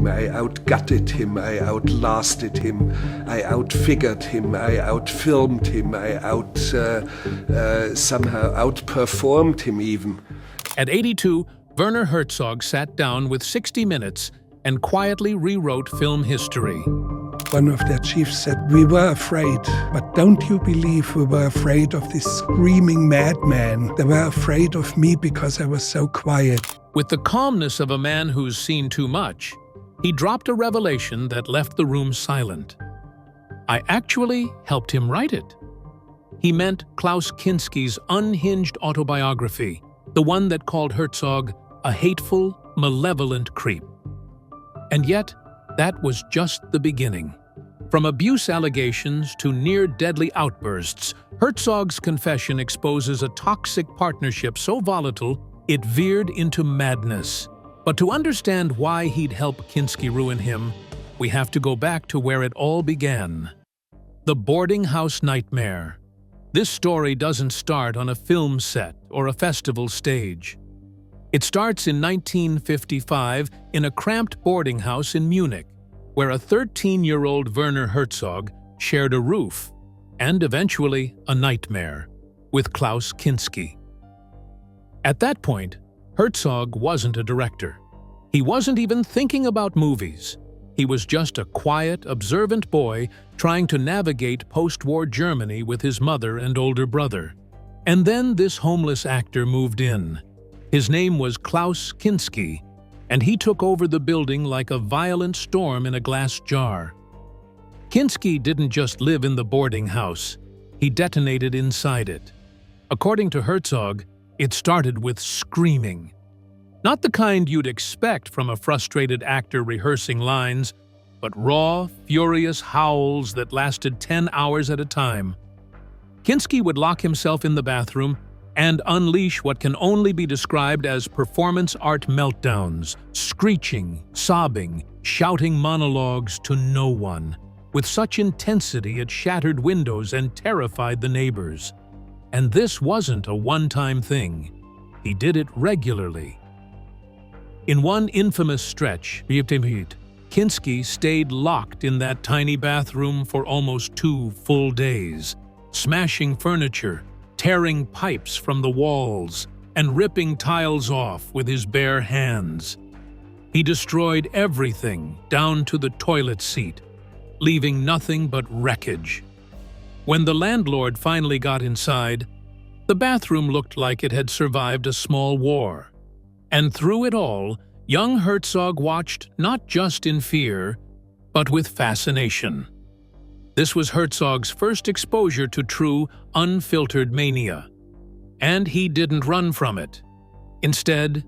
him, I outgutted him, I outlasted him, I outfigured him, I outfilmed him, I somehow outperformed him even. At 82, Werner Herzog sat down with 60 Minutes and quietly rewrote film history. One of their chiefs said, "We were afraid, but don't you believe we were afraid of this screaming madman? They were afraid of me because I was so quiet." With the calmness of a man who's seen too much, he dropped a revelation that left the room silent. I actually helped him write it. He meant Klaus Kinski's unhinged autobiography, the one that called Herzog a hateful, malevolent creep. And yet, that was just the beginning. From abuse allegations to near-deadly outbursts, Herzog's confession exposes a toxic partnership so volatile it veered into madness. But to understand why he'd help Kinski ruin him, we have to go back to where it all began. The boarding house nightmare. This story doesn't start on a film set or a festival stage. It starts in 1955 in a cramped boarding house in Munich, where a 13-year-old Werner Herzog shared a roof, and eventually a nightmare, with Klaus Kinski. At that point, Herzog wasn't a director. He wasn't even thinking about movies. He was just a quiet, observant boy trying to navigate post-war Germany with his mother and older brother. And then this homeless actor moved in. His name was Klaus Kinski, and he took over the building like a violent storm in a glass jar. Kinski didn't just live in the boarding house, he detonated inside it. According to Herzog, it started with screaming. Not the kind you'd expect from a frustrated actor rehearsing lines, but raw, furious howls that lasted 10 hours at a time. Kinski would lock himself in the bathroom and unleash what can only be described as performance art meltdowns, screeching, sobbing, shouting monologues to no one, with such intensity it shattered windows and terrified the neighbors. And this wasn't a one-time thing. He did it regularly. In one infamous stretch, Kinski stayed locked in that tiny bathroom for almost 2 full days, smashing furniture, tearing pipes from the walls, and ripping tiles off with his bare hands. He destroyed everything down to the toilet seat, leaving nothing but wreckage. When the landlord finally got inside, the bathroom looked like it had survived a small war. And through it all, young Herzog watched not just in fear, but with fascination. This was Herzog's first exposure to true, unfiltered mania. And he didn't run from it. Instead,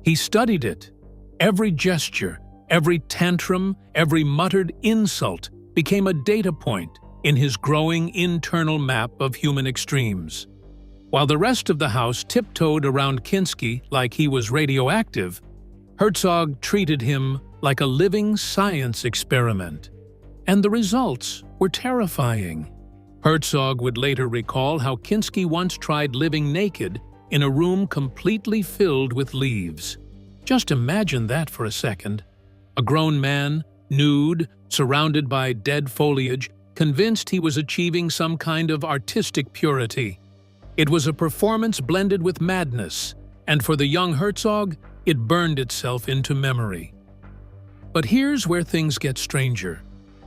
he studied it. Every gesture, every tantrum, every muttered insult became a data point in his growing internal map of human extremes. While the rest of the house tiptoed around Kinski like he was radioactive, Herzog treated him like a living science experiment. And the results were terrifying. Herzog would later recall how Kinski once tried living naked in a room completely filled with leaves. Just imagine that for a second. A grown man, nude, surrounded by dead foliage, convinced he was achieving some kind of artistic purity. It was a performance blended with madness, and for the young Herzog, it burned itself into memory. But here's where things get stranger.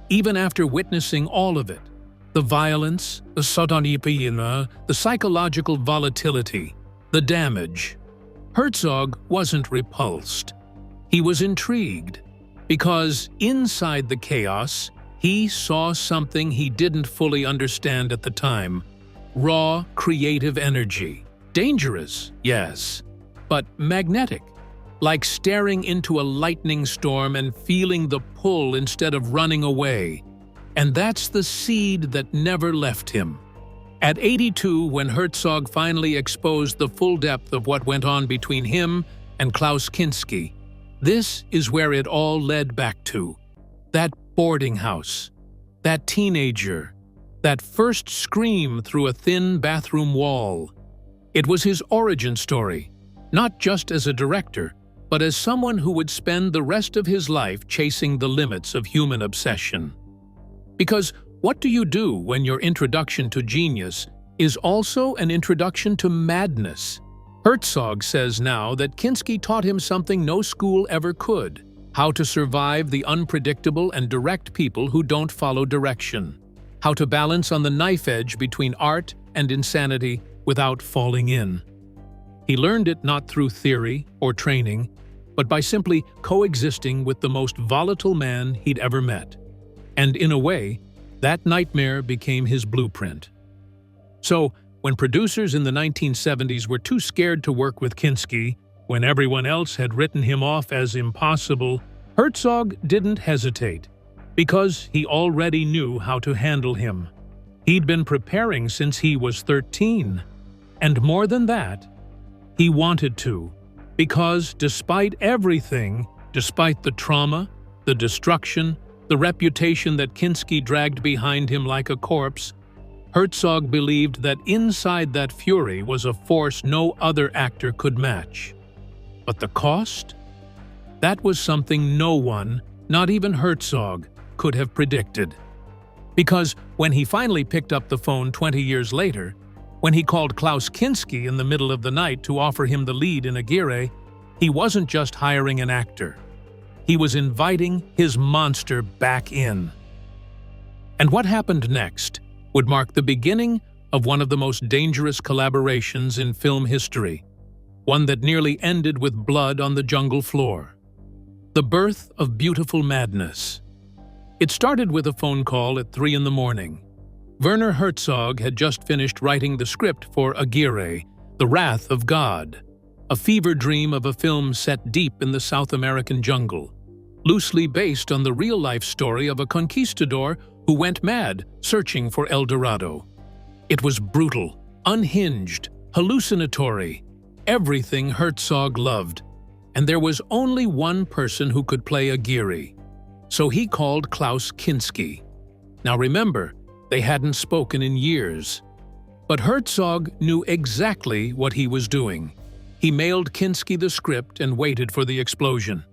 Even after witnessing all of it, the violence, the sotonipina, the psychological volatility, the damage, Herzog wasn't repulsed. He was intrigued, because inside the chaos, he saw something he didn't fully understand at the time: raw, creative energy. Dangerous, yes, but magnetic, like staring into a lightning storm and feeling the pull instead of running away. And that's the seed that never left him. At 82, when Herzog finally exposed the full depth of what went on between him and Klaus Kinski, this is where it all led back to. That boarding house, that teenager, that first scream through a thin bathroom wall. It was his origin story, not just as a director, but as someone who would spend the rest of his life chasing the limits of human obsession. Because what do you do when your introduction to genius is also an introduction to madness? Herzog says now that Kinski taught him something no school ever could: how to survive the unpredictable and direct people who don't follow direction, how to balance on the knife edge between art and insanity without falling in. He learned it not through theory or training, but by simply coexisting with the most volatile man he'd ever met. And in a way, that nightmare became his blueprint. So, when producers in the 1970s were too scared to work with Kinski, when everyone else had written him off as impossible, Herzog didn't hesitate, because he already knew how to handle him. He'd been preparing since he was 13. And more than that, he wanted to, because despite everything, despite the trauma, the destruction, the reputation that Kinski dragged behind him like a corpse, Herzog believed that inside that fury was a force no other actor could match. But the cost? That was something no one, not even Herzog, could have predicted. Because when he finally picked up the phone 20 years later, when he called Klaus Kinski in the middle of the night to offer him the lead in Aguirre, he wasn't just hiring an actor. He was inviting his monster back in. And what happened next would mark the beginning of one of the most dangerous collaborations in film history, one that nearly ended with blood on the jungle floor. The birth of Beautiful Madness. It started with a phone call at 3 a.m. Werner Herzog had just finished writing the script for Aguirre, The Wrath of God, a fever dream of a film set deep in the South American jungle, loosely based on the real-life story of a conquistador who went mad searching for El Dorado. It was brutal, unhinged, hallucinatory, everything Herzog loved, and there was only one person who could play Aguirre. So he called Klaus Kinski. Now remember, they hadn't spoken in years. But Herzog knew exactly what he was doing. He mailed Kinski the script and waited for the explosion.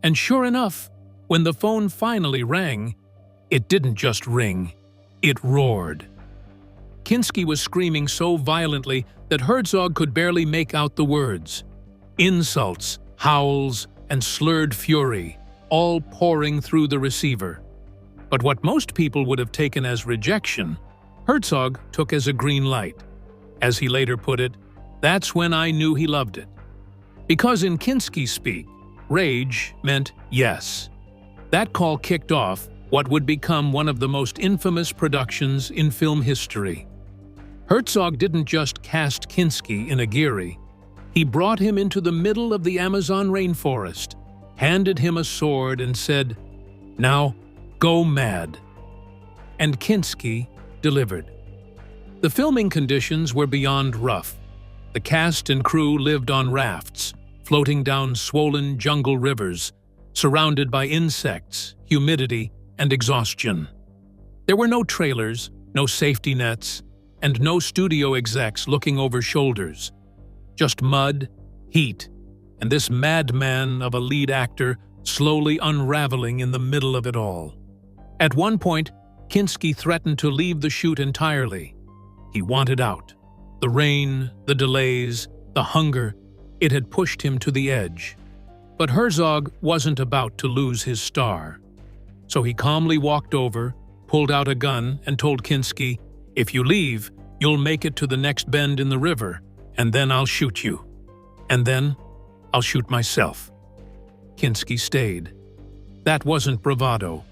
And sure enough, when the phone finally rang, it didn't just ring, it roared. Kinski was screaming so violently that Herzog could barely make out the words. Insults, howls, and slurred fury, all pouring through the receiver. But what most people would have taken as rejection, Herzog took as a green light. As he later put it, "That's when I knew he loved it." Because in Kinski speak, rage meant yes. That call kicked off what would become one of the most infamous productions in film history. Herzog didn't just cast Kinski in Aguirre. He brought him into the middle of the Amazon rainforest, handed him a sword and said, "Now, go mad." And Kinski delivered. The filming conditions were beyond rough. The cast and crew lived on rafts, floating down swollen jungle rivers, surrounded by insects, humidity, and exhaustion. There were no trailers, no safety nets, and no studio execs looking over shoulders. Just mud, heat, and this madman of a lead actor slowly unraveling in the middle of it all. At one point, Kinski threatened to leave the shoot entirely. He wanted out. The rain, the delays, the hunger, it had pushed him to the edge. But Herzog wasn't about to lose his star. So he calmly walked over, pulled out a gun, and told Kinski, "If you leave, you'll make it to the next bend in the river, and then I'll shoot you. And then I'll shoot myself." Kinski stayed. That wasn't bravado.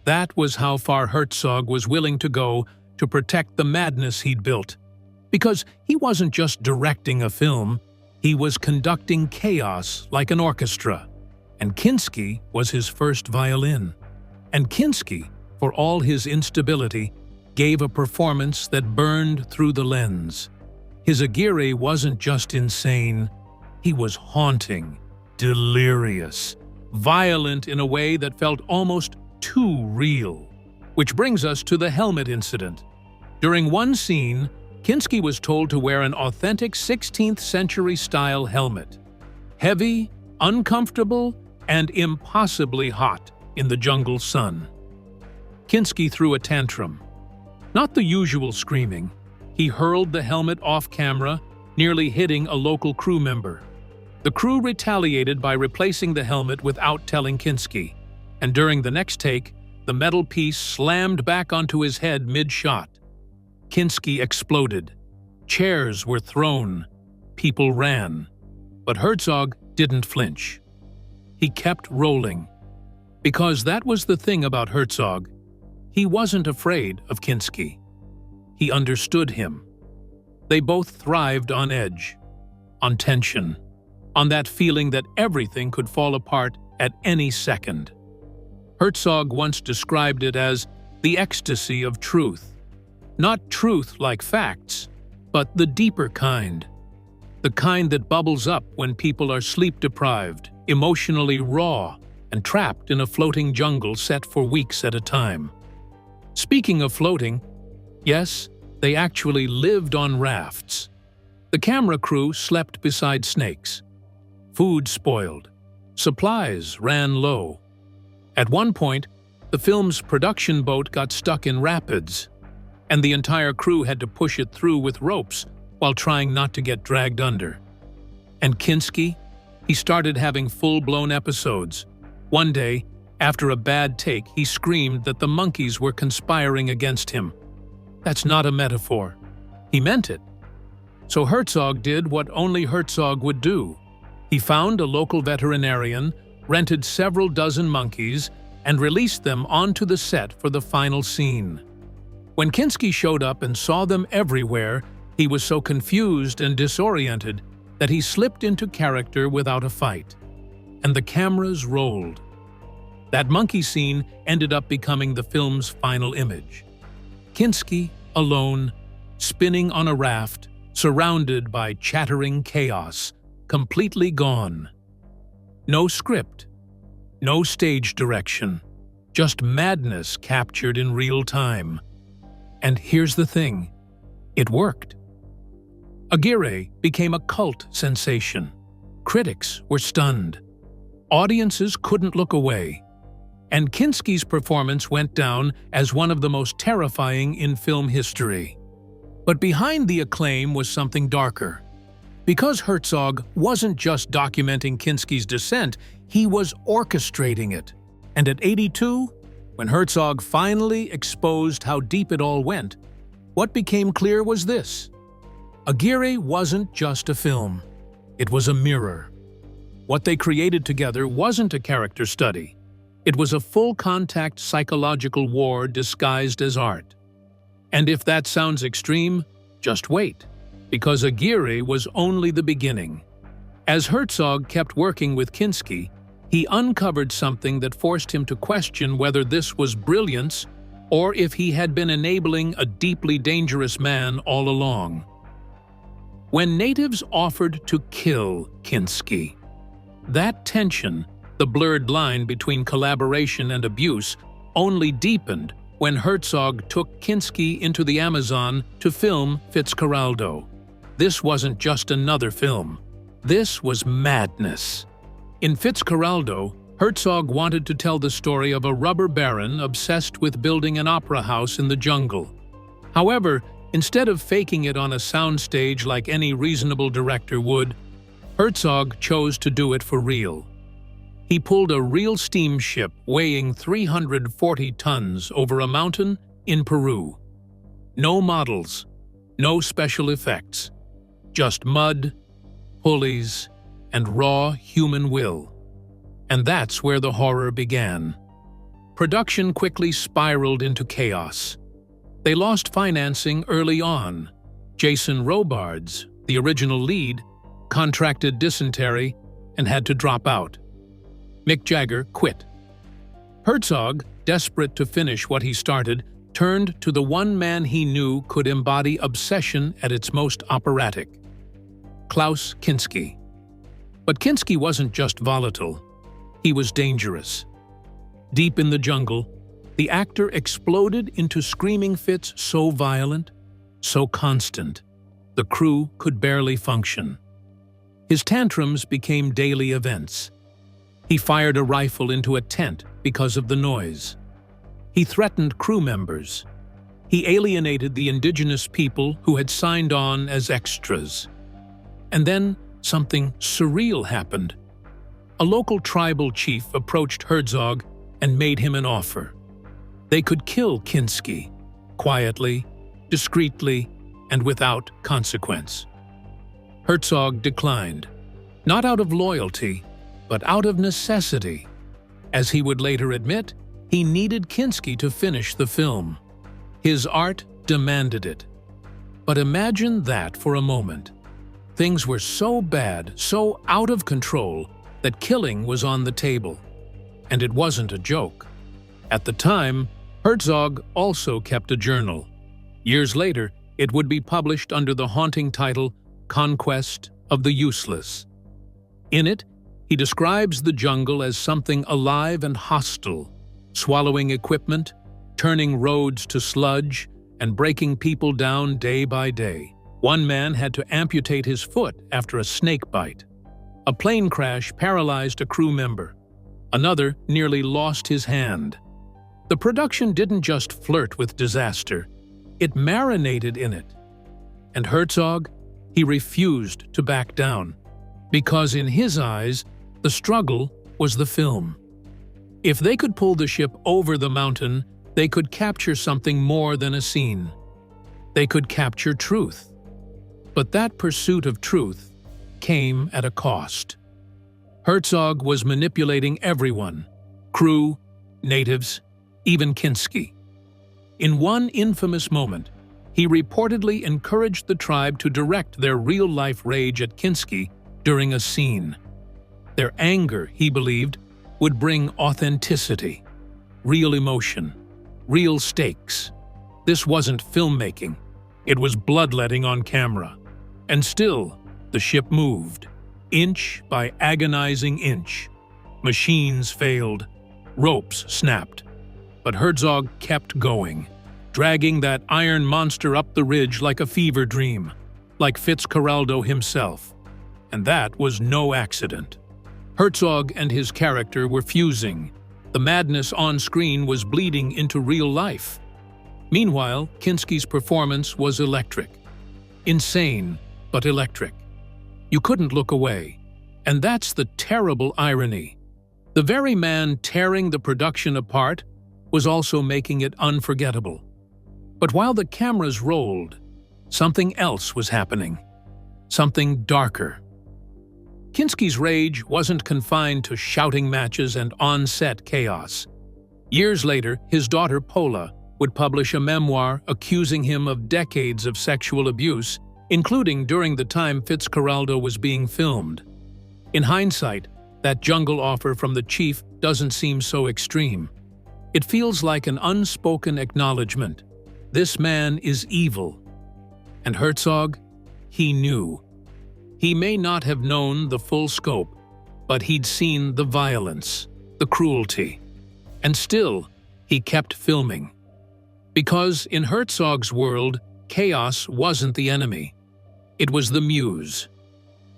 That was how far Herzog was willing to go to protect the madness he'd built. Because he wasn't just directing a film, he was conducting chaos like an orchestra. And Kinski was his first violin. And Kinski, for all his instability, gave a performance that burned through the lens. His Aguirre wasn't just insane, he was haunting, delirious, violent in a way that felt almost too real. Which brings us to the helmet incident. During one scene, Kinski was told to wear an authentic 16th century style helmet. Heavy, uncomfortable and impossibly hot in the jungle sun. Kinski threw a tantrum. Not the usual screaming. He hurled the helmet off camera, nearly hitting a local crew member. The crew retaliated by replacing the helmet without telling Kinski, and during the next take, the metal piece slammed back onto his head mid-shot. Kinski exploded. Chairs were thrown. People ran. But Herzog didn't flinch. He kept rolling. Because that was the thing about Herzog. He wasn't afraid of Kinski. He understood him. They both thrived on edge, on tension, on that feeling that everything could fall apart at any second. Herzog once described it as the ecstasy of truth. Not truth like facts, but the deeper kind. The kind that bubbles up when people are sleep-deprived, emotionally raw, and trapped in a floating jungle set for weeks at a time. Speaking of floating, yes, they actually lived on rafts. The camera crew slept beside snakes. Food spoiled. Supplies ran low. At one point, the film's production boat got stuck in rapids, and the entire crew had to push it through with ropes while trying not to get dragged under. And Kinski? He started having full-blown episodes. One day, after a bad take, he screamed that the monkeys were conspiring against him. That's not a metaphor. He meant it. So Herzog did what only Herzog would do. He found a local veterinarian, rented several dozen monkeys, and released them onto the set for the final scene. When Kinski showed up and saw them everywhere, he was so confused and disoriented that he slipped into character without a fight. And the cameras rolled. That monkey scene ended up becoming the film's final image. Kinski, alone, spinning on a raft, surrounded by chattering chaos, completely gone. No script, no stage direction, just madness captured in real time. And here's the thing, it worked. Aguirre became a cult sensation. Critics were stunned. Audiences couldn't look away. And Kinski's performance went down as one of the most terrifying in film history. But behind the acclaim was something darker. Because Herzog wasn't just documenting Kinski's descent, he was orchestrating it. And at 82, when Herzog finally exposed how deep it all went, what became clear was this. Aguirre wasn't just a film. It was a mirror. What they created together wasn't a character study. It was a full-contact psychological war disguised as art. And if that sounds extreme, just wait, because Aguirre was only the beginning. As Herzog kept working with Kinski, he uncovered something that forced him to question whether this was brilliance or if he had been enabling a deeply dangerous man all along. When natives offered to kill Kinski, that tension, the blurred line between collaboration and abuse, only deepened when Herzog took Kinski into the Amazon to film Fitzcarraldo. This wasn't just another film. This was madness. In Fitzcarraldo, Herzog wanted to tell the story of a rubber baron obsessed with building an opera house in the jungle. However, instead of faking it on a soundstage like any reasonable director would, Herzog chose to do it for real. He pulled a real steamship weighing 340 tons over a mountain in Peru. No models, no special effects, just mud, pulleys, and raw human will. And that's where the horror began. Production quickly spiraled into chaos. They lost financing early on. Jason Robards, the original lead, contracted dysentery and had to drop out. Mick Jagger quit. Herzog, desperate to finish what he started, turned to the one man he knew could embody obsession at its most operatic: Klaus Kinski. But Kinski wasn't just volatile. He was dangerous. Deep in the jungle, the actor exploded into screaming fits so violent, so constant, the crew could barely function. His tantrums became daily events. He fired a rifle into a tent because of the noise. He threatened crew members. He alienated the indigenous people who had signed on as extras. And then something surreal happened. A local tribal chief approached Herzog and made him an offer. They could kill Kinski, quietly, discreetly, and without consequence. Herzog declined, not out of loyalty, but out of necessity. As he would later admit, he needed Kinski to finish the film. His art demanded it. But imagine that for a moment. Things were so bad, so out of control, that killing was on the table. And it wasn't a joke. At the time, Herzog also kept a journal. Years later, it would be published under the haunting title Conquest of the Useless. In it, he describes the jungle as something alive and hostile, swallowing equipment, turning roads to sludge, and breaking people down day by day. One man had to amputate his foot after a snake bite. A plane crash paralyzed a crew member. Another nearly lost his hand. The production didn't just flirt with disaster, it marinated in it. And Herzog, he refused to back down, because in his eyes, the struggle was the film. If they could pull the ship over the mountain, they could capture something more than a scene. They could capture truth. But that pursuit of truth came at a cost. Herzog was manipulating everyone, crew, natives, even Kinski. In one infamous moment, he reportedly encouraged the tribe to direct their real-life rage at Kinski during a scene. Their anger, he believed, would bring authenticity, real emotion, real stakes. This wasn't filmmaking, it was bloodletting on camera. And still, the ship moved, inch by agonizing inch. Machines failed, ropes snapped. But Herzog kept going, dragging that iron monster up the ridge like a fever dream, like Fitzcarraldo himself. And that was no accident. Herzog and his character were fusing. The madness on screen was bleeding into real life. Meanwhile, Kinski's performance was electric. Insane, but electric. You couldn't look away. And that's the terrible irony. The very man tearing the production apart was also making it unforgettable. But while the cameras rolled, something else was happening. Something darker. Kinski's rage wasn't confined to shouting matches and on-set chaos. Years later, his daughter Pola would publish a memoir accusing him of decades of sexual abuse, including during the time Fitzcarraldo was being filmed. In hindsight, that jungle offer from the chief doesn't seem so extreme. It feels like an unspoken acknowledgement. This man is evil. And Herzog, he knew. He may not have known the full scope, but he'd seen the violence, the cruelty. And still, he kept filming. Because in Herzog's world, chaos wasn't the enemy. It was the muse.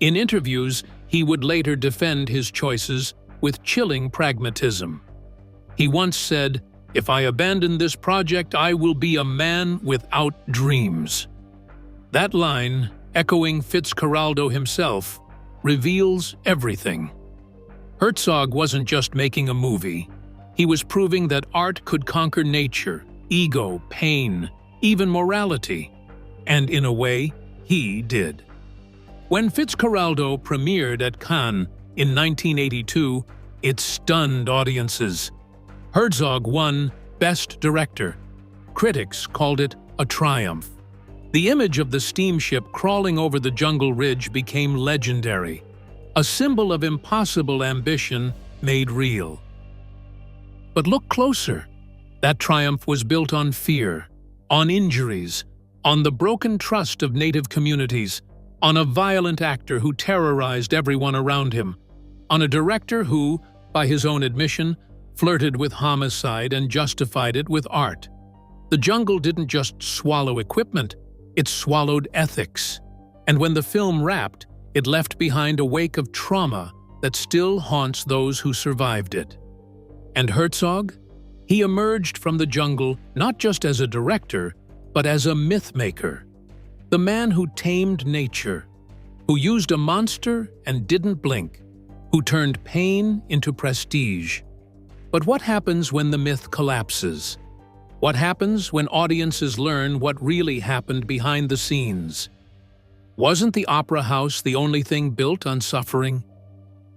In interviews, he would later defend his choices with chilling pragmatism. He once said, "If I abandon this project, I will be a man without dreams." That line, echoing Fitzcarraldo himself, reveals everything. Herzog wasn't just making a movie. He was proving that art could conquer nature, ego, pain, even morality. And in a way, he did. When Fitzcarraldo premiered at Cannes in 1982, it stunned audiences. Herzog won Best Director. Critics called it a triumph. The image of the steamship crawling over the jungle ridge became legendary, a symbol of impossible ambition made real. But look closer. That triumph was built on fear, on injuries, on the broken trust of native communities, on a violent actor who terrorized everyone around him, on a director who, by his own admission, flirted with homicide and justified it with art. The jungle didn't just swallow equipment, it swallowed ethics. And when the film wrapped, it left behind a wake of trauma that still haunts those who survived it. And Herzog? He emerged from the jungle not just as a director, but as a myth-maker. The man who tamed nature, who used a monster and didn't blink, who turned pain into prestige. But what happens when the myth collapses? What happens when audiences learn what really happened behind the scenes? Wasn't the opera house the only thing built on suffering?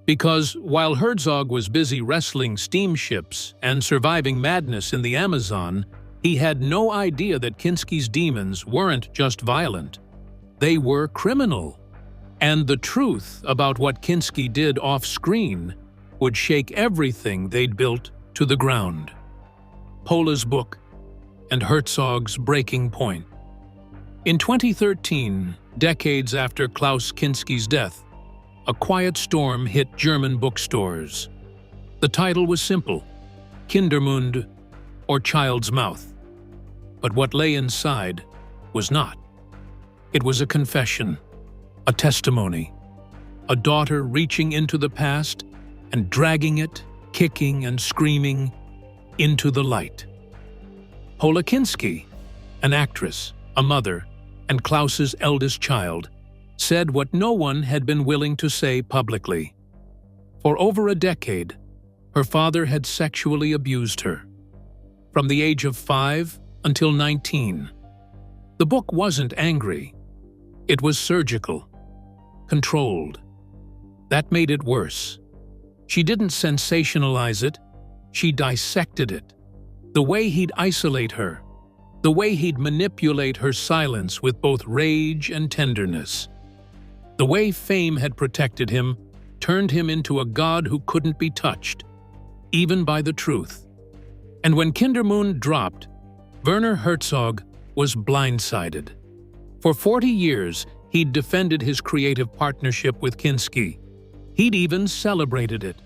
Because while Herzog was busy wrestling steamships and surviving madness in the Amazon, he had no idea that Kinski's demons weren't just violent. They were criminal. And the truth about what Kinski did off-screen would shake everything they'd built to the ground. Pola's book and Herzog's breaking point. In 2013, decades after Klaus Kinski's death, a quiet storm hit German bookstores. The title was simple, Kindermund, or Child's Mouth. But what lay inside was not. It was a confession, a testimony, a daughter reaching into the past and dragging it, kicking and screaming, into the light. Pola Kinski, an actress, a mother, and Klaus's eldest child, said what no one had been willing to say publicly. For over a decade, her father had sexually abused her. From the age of 5 until 19. The book wasn't angry. It was surgical, controlled. That made it worse. She didn't sensationalize it, she dissected it. The way he'd isolate her, the way he'd manipulate her silence with both rage and tenderness. The way fame had protected him turned him into a god who couldn't be touched, even by the truth. And when Kindermund dropped, Werner Herzog was blindsided. For 40 years, he'd defended his creative partnership with Kinski. He'd even celebrated it.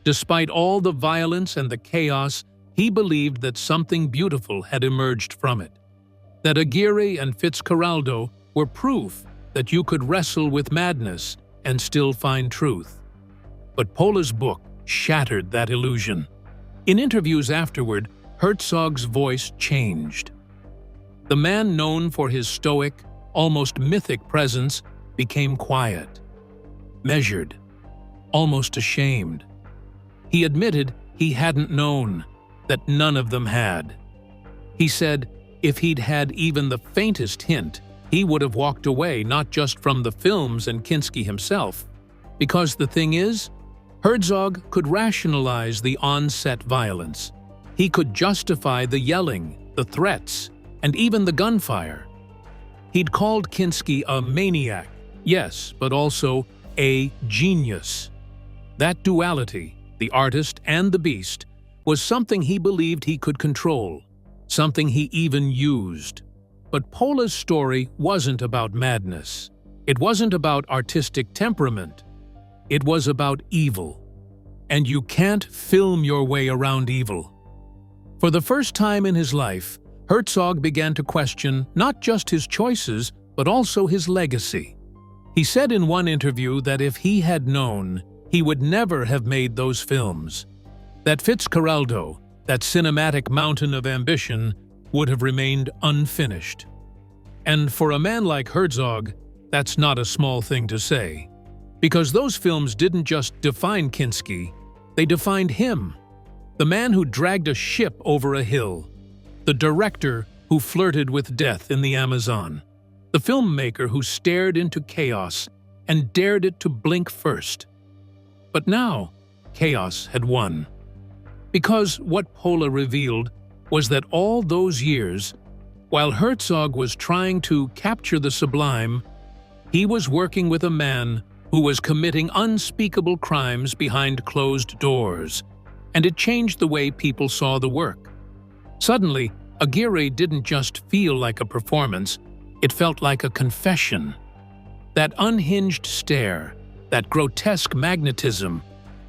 Despite all the violence and the chaos, he believed that something beautiful had emerged from it. That Aguirre and Fitzcarraldo were proof that you could wrestle with madness and still find truth. But Pola's book shattered that illusion. In interviews afterward, Herzog's voice changed. The man known for his stoic, almost mythic presence became quiet, measured, almost ashamed. He admitted he hadn't known, that none of them had. He said if he'd had even the faintest hint, he would have walked away not just from the films and Kinski himself. Because the thing is, Herzog could rationalize the on-set violence. He could justify the yelling, the threats, and even the gunfire. He'd called Kinski a maniac, yes, but also a genius. That duality, the artist and the beast, was something he believed he could control, something he even used. But Pola's story wasn't about madness. It wasn't about artistic temperament. It was about evil. And you can't film your way around evil. For the first time in his life, Herzog began to question not just his choices, but also his legacy. He said in one interview that if he had known, he would never have made those films. That Fitzcarraldo, that cinematic mountain of ambition, would have remained unfinished. And for a man like Herzog, that's not a small thing to say. Because those films didn't just define Kinski, they defined him. The man who dragged a ship over a hill. The director who flirted with death in the Amazon. The filmmaker who stared into chaos and dared it to blink first. But now, chaos had won. Because what Pola revealed was that all those years, while Herzog was trying to capture the sublime, he was working with a man who was committing unspeakable crimes behind closed doors, and it changed the way people saw the work. Suddenly, Aguirre didn't just feel like a performance, it felt like a confession. That unhinged stare, that grotesque magnetism,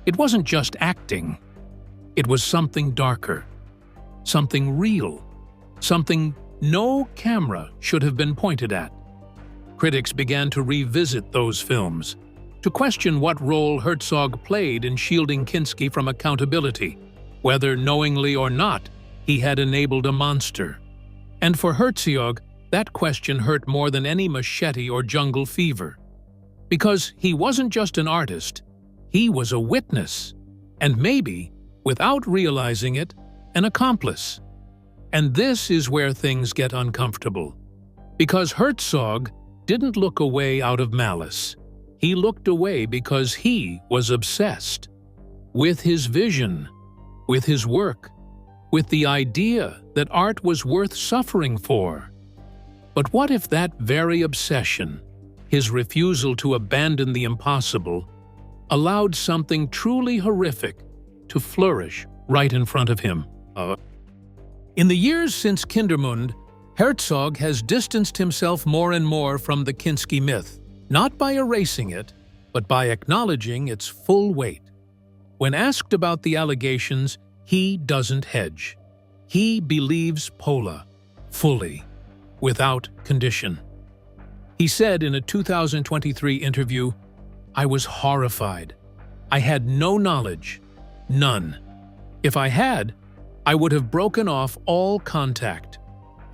it wasn't just acting. It was something darker, something real, something no camera should have been pointed at. Critics began to revisit those films, to question what role Herzog played in shielding Kinski from accountability, whether knowingly or not he had enabled a monster. And for Herzog, that question hurt more than any machete or jungle fever. Because he wasn't just an artist, he was a witness, and maybe, without realizing it, an accomplice. And this is where things get uncomfortable. Because Herzog didn't look away out of malice. He looked away because he was obsessed with his vision, with his work, with the idea that art was worth suffering for. But what if that very obsession, his refusal to abandon the impossible, allowed something truly horrific to flourish right in front of him? In the years since Kindermund, Herzog has distanced himself more and more from the Kinski myth, not by erasing it, but by acknowledging its full weight. When asked about the allegations, he doesn't hedge. He believes Pola, fully, without condition. He said in a 2023 interview, "I was horrified. I had no knowledge, none. If I had, I would have broken off all contact.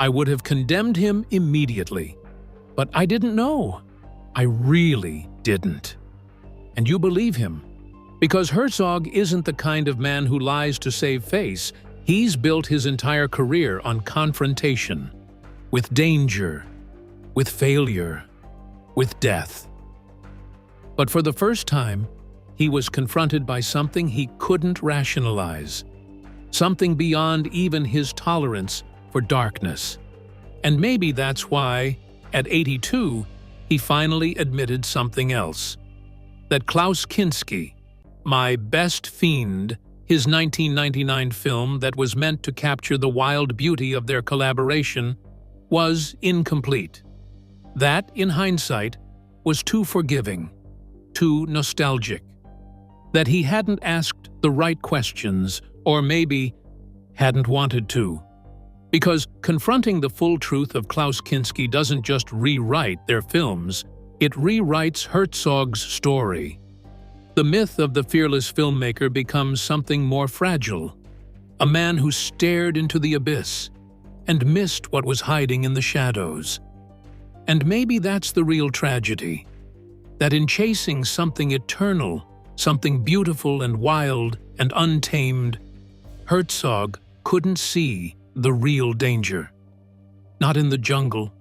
I would have condemned him immediately. But I didn't know. I really didn't." And you believe him. Because Herzog isn't the kind of man who lies to save face. He's built his entire career on confrontation, with danger, with failure, with death. But for the first time, he was confronted by something he couldn't rationalize, something beyond even his tolerance for darkness. And maybe that's why, at 82, he finally admitted something else. That Klaus Kinski, My Best Fiend, his 1999 film that was meant to capture the wild beauty of their collaboration, was incomplete. That, in hindsight, was too forgiving, too nostalgic. That he hadn't asked the right questions, or maybe hadn't wanted to. Because confronting the full truth of Klaus Kinski doesn't just rewrite their films, it rewrites Herzog's story. The myth of the fearless filmmaker becomes something more fragile, a man who stared into the abyss and missed what was hiding in the shadows. And maybe that's the real tragedy, that in chasing something eternal, something beautiful and wild and untamed, Herzog couldn't see the real danger. Not in the jungle,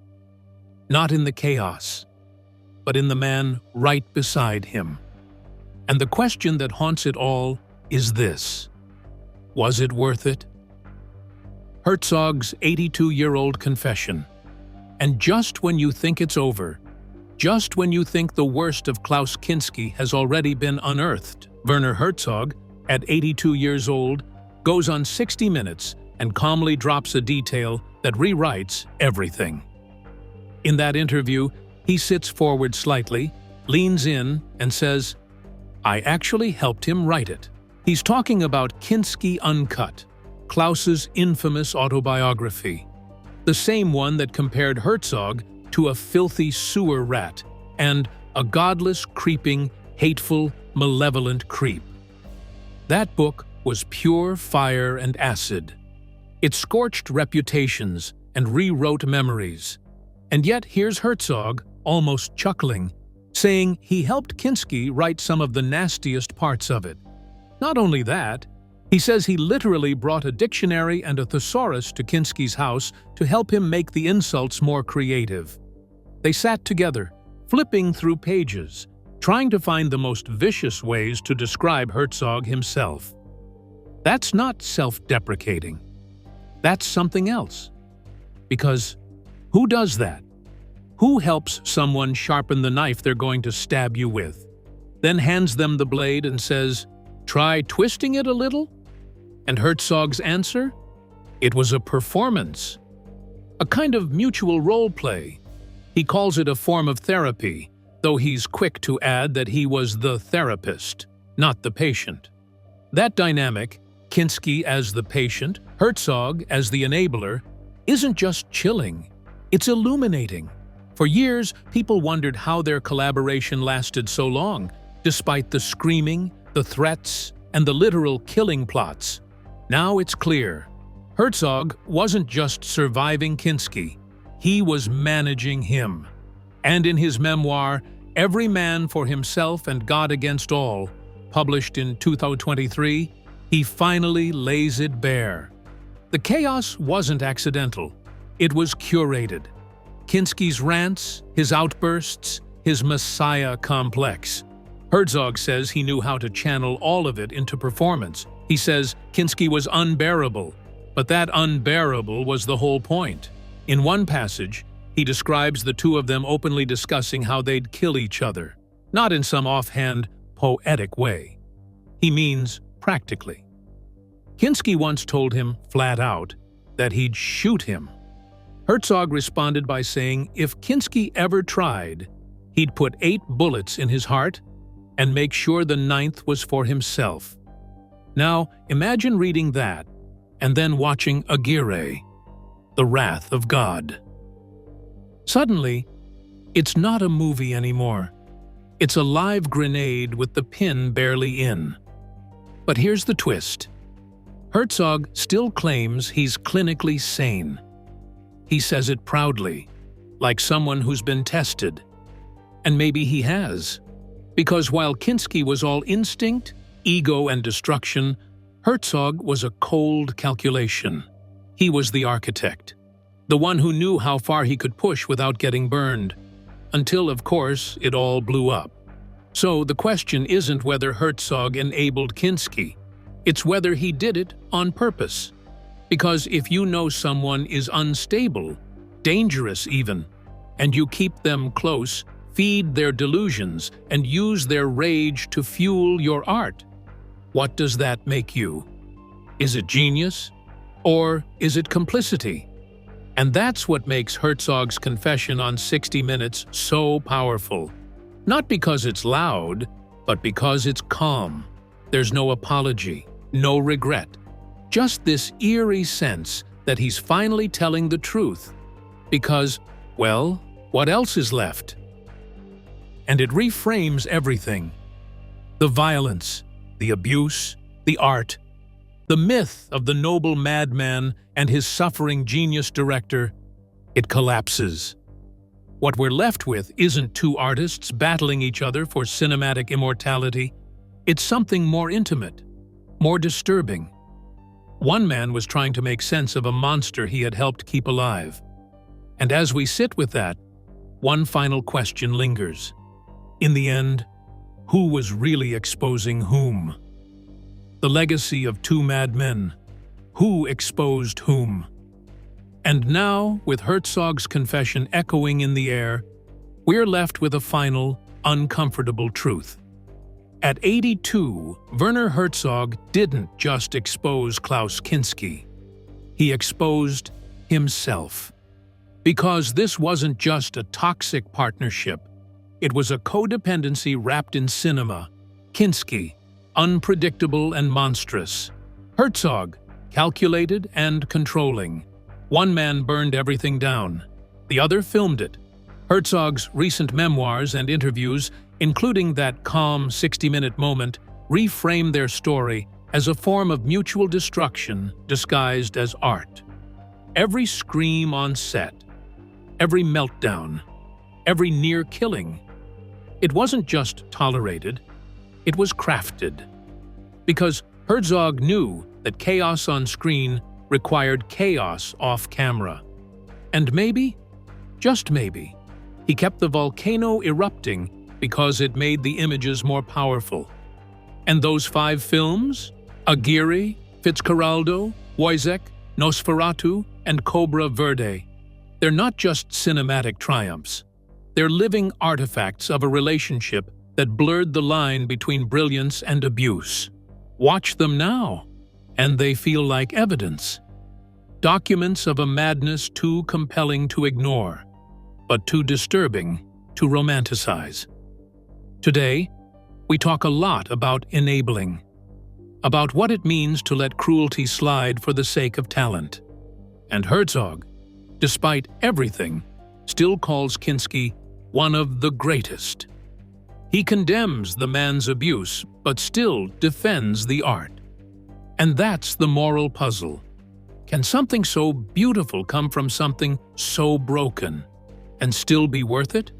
not in the chaos, but in the man right beside him. And the question that haunts it all is this: was it worth it? Herzog's 82-year-old confession. And just when you think it's over, just when you think the worst of Klaus Kinski has already been unearthed, Werner Herzog, at 82 years old, goes on 60 Minutes and calmly drops a detail that rewrites everything. In that interview, he sits forward slightly, leans in, and says, "I actually helped him write it." He's talking about Kinski Uncut, Klaus's infamous autobiography, the same one that compared Herzog to a filthy sewer rat and a godless, creeping, hateful, malevolent creep. That book was pure fire and acid. It scorched reputations and rewrote memories. And yet here's Herzog, almost chuckling, saying he helped Kinski write some of the nastiest parts of it. Not only that, he says he literally brought a dictionary and a thesaurus to Kinski's house to help him make the insults more creative. They sat together, flipping through pages, trying to find the most vicious ways to describe Herzog himself. That's not self-deprecating. That's something else. Because who does that? Who helps someone sharpen the knife they're going to stab you with, then hands them the blade and says, "Try twisting it a little"? And Herzog's answer? It was a performance. A kind of mutual role play. He calls it a form of therapy, though he's quick to add that he was the therapist, not the patient. That dynamic, Kinski as the patient, Herzog as the enabler, isn't just chilling, it's illuminating. For years, people wondered how their collaboration lasted so long, Despite the screaming, the threats, and the literal killing plots, now it's clear. Herzog wasn't just surviving Kinski, he was managing him. And in his memoir, Every Man for Himself and God Against All, published in 2023, he finally lays it bare. The chaos wasn't accidental, it was curated. Kinski's rants, his outbursts, his messiah complex. Herzog says he knew how to channel all of it into performance. He says Kinski was unbearable, but that unbearable was the whole point. In one passage, he describes the two of them openly discussing how they'd kill each other, not in some offhand, poetic way. He means practically. Kinski once told him, flat out, that he'd shoot him. Herzog responded by saying if Kinski ever tried, he'd put 8 bullets in his heart and make sure the 9th was for himself. Now, imagine reading that and then watching Aguirre, The Wrath of God. Suddenly, it's not a movie anymore. It's a live grenade with the pin barely in. But here's the twist. Herzog still claims he's clinically sane. He says it proudly, like someone who's been tested. And maybe he has. Because while Kinski was all instinct, ego, and destruction, Herzog was a cold calculation. He was the architect, the one who knew how far he could push without getting burned, until, of course, it all blew up. So the question isn't whether Herzog enabled Kinski, it's whether he did it on purpose. Because if you know someone is unstable, dangerous even, and you keep them close, feed their delusions, and use their rage to fuel your art, what does that make you? Is it genius? Or is it complicity? And that's what makes Herzog's confession on 60 Minutes so powerful. Not because it's loud, but because it's calm. There's no apology, no regret. Just this eerie sense that he's finally telling the truth. Because, well, what else is left? And it reframes everything. The violence, the abuse, the art, the myth of the noble madman and his suffering genius director, it collapses. What we're left with isn't two artists battling each other for cinematic immortality. It's something more intimate, more disturbing. One man was trying to make sense of a monster he had helped keep alive. And as we sit with that, one final question lingers. In the end, who was really exposing whom? The legacy of two madmen. Who exposed whom? And now, with Herzog's confession echoing in the air, we're left with a final, uncomfortable truth. At 82, Werner Herzog didn't just expose Klaus Kinski. He exposed himself. Because this wasn't just a toxic partnership, it was a codependency wrapped in cinema. Kinski, unpredictable and monstrous. Herzog, calculated and controlling. One man burned everything down. The other filmed it. Herzog's recent memoirs and interviews, including that calm 60-minute moment, reframe their story as a form of mutual destruction disguised as art. Every scream on set, every meltdown, every near killing, it wasn't just tolerated, it was crafted. Because Herzog knew that chaos on screen required chaos off camera. And maybe, just maybe, he kept the volcano erupting because it made the images more powerful. And those 5 films, Aguirre, Fitzcarraldo, Wojciech, Nosferatu, and Cobra Verde, they're not just cinematic triumphs. They're living artifacts of a relationship that blurred the line between brilliance and abuse. Watch them now, and they feel like evidence. Documents of a madness too compelling to ignore, but too disturbing to romanticize. Today, we talk a lot about enabling, about what it means to let cruelty slide for the sake of talent. And Herzog, despite everything, still calls Kinski one of the greatest. He condemns the man's abuse, but still defends the art. And that's the moral puzzle. Can something so beautiful come from something so broken and still be worth it?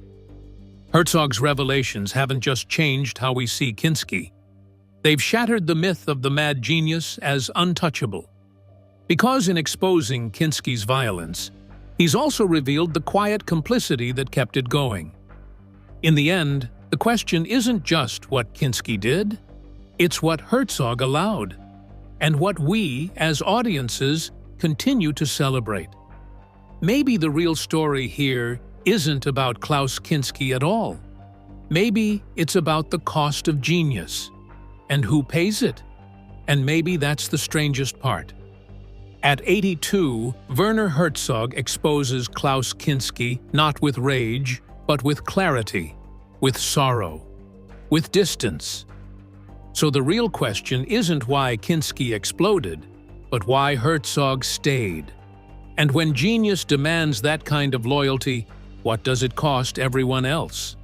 Herzog's revelations haven't just changed how we see Kinski. They've shattered the myth of the mad genius as untouchable. Because in exposing Kinski's violence, he's also revealed the quiet complicity that kept it going. In the end, the question isn't just what Kinski did, it's what Herzog allowed, and what we, as audiences, continue to celebrate. Maybe the real story here isn't about Klaus Kinski at all. Maybe it's about the cost of genius, and who pays it. And maybe that's the strangest part. At 82, Werner Herzog exposes Klaus Kinski not with rage, but with clarity, with sorrow, with distance. So the real question isn't why Kinski exploded, but why Herzog stayed. And when genius demands that kind of loyalty, what does it cost everyone else?